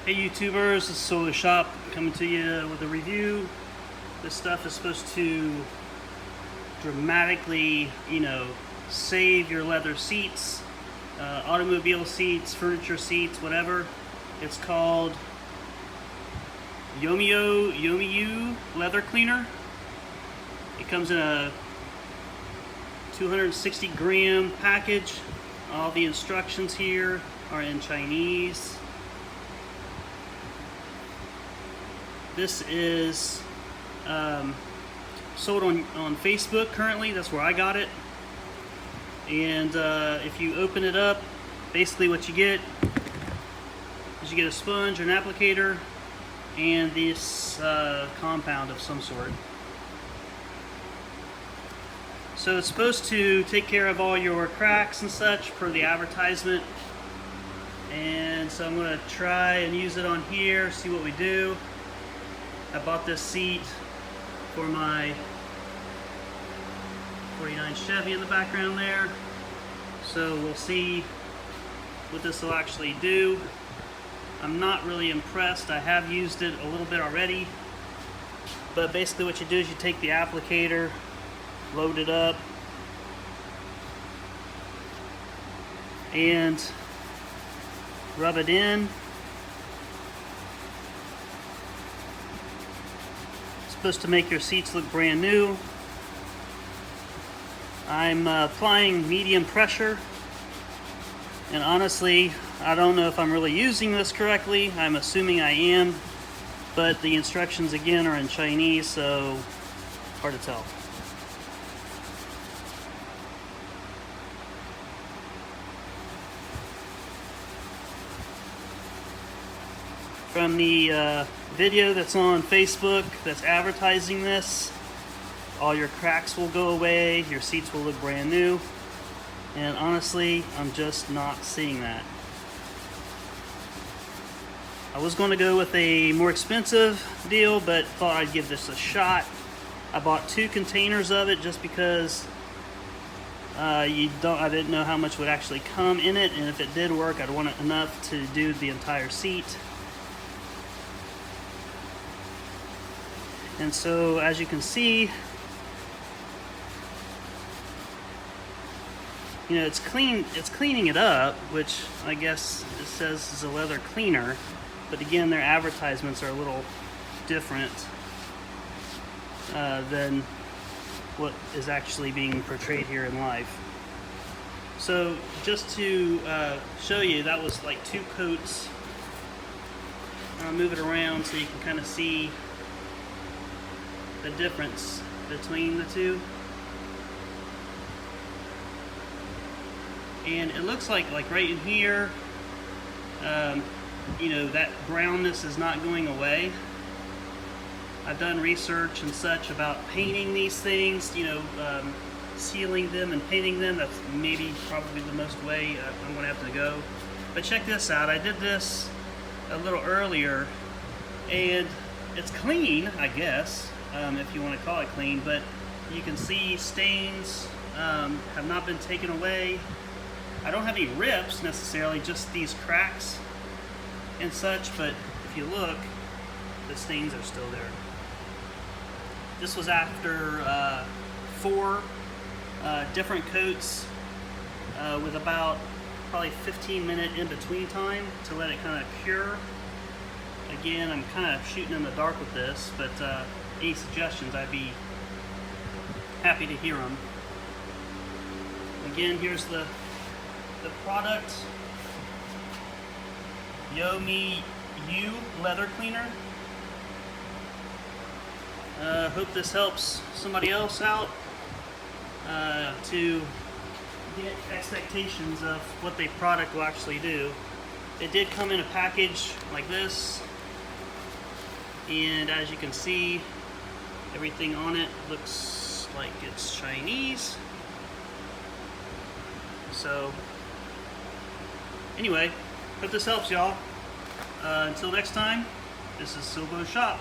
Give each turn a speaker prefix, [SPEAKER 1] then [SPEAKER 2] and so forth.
[SPEAKER 1] Hey YouTubers, this is Solar Shop coming to you with a review. This stuff is supposed to dramatically, save your leather seats, automobile seats, furniture seats, whatever. It's called YOMIU leather cleaner. It comes in a 260 gram package. All the instructions here are in Chinese. This is sold on Facebook currently. That's where I got it. And if you open it up, basically what you get is you get a sponge or an applicator and this compound of some sort. So it's supposed to take care of all your cracks and such per the advertisement. And so I'm going to try and use it on here, see what we do. I bought this seat for my 49 Chevy in the background there. So we'll see what this will actually do. I'm not really impressed. I have used it a little bit already. But basically what you do is you take the applicator, load it up, and rub it in. Supposed to make your seats look brand new. I'm applying medium pressure, and honestly I don't know if I'm really using this correctly. I'm assuming I am, but the instructions again are in Chinese, so hard to tell. From the video that's on Facebook that's advertising this, all your cracks will go away, your seats will look brand new, and honestly I'm just not seeing that. I was going to go with a more expensive deal, but thought I'd give this a shot. I bought 2 containers of it just because I didn't know how much would actually come in it, and if it did work I'd want it enough to do the entire seat. And so, as you can see, it's cleaning it up, which I guess it says is a leather cleaner, but again, their advertisements are a little different than what is actually being portrayed here in life. So, just to show you, that was like 2 coats. I'll move it around so you can kind of see the difference between the two. And it looks like right in here, that brownness is not going away. I've done research and such about painting these things, sealing them and painting them. That's probably the most way I'm going to have to go. But check this out. I did this a little earlier, and it's clean, I guess. If you want to call it clean, but you can see stains have not been taken away. I don't have any rips necessarily, just these cracks and such, but if you look, the stains are still there. This was after 4 different coats with about probably 15-minute in-between time to let it kind of cure. Again, I'm kind of shooting in the dark with this, but any suggestions, I'd be happy to hear them. Again, here's the product. YOMIU leather cleaner. Hope this helps somebody else out to get expectations of what the product will actually do. It did come in a package like this, and as you can see, everything on it looks like it's Chinese. So, anyway, hope this helps y'all. Until next time, this is Solar Shop.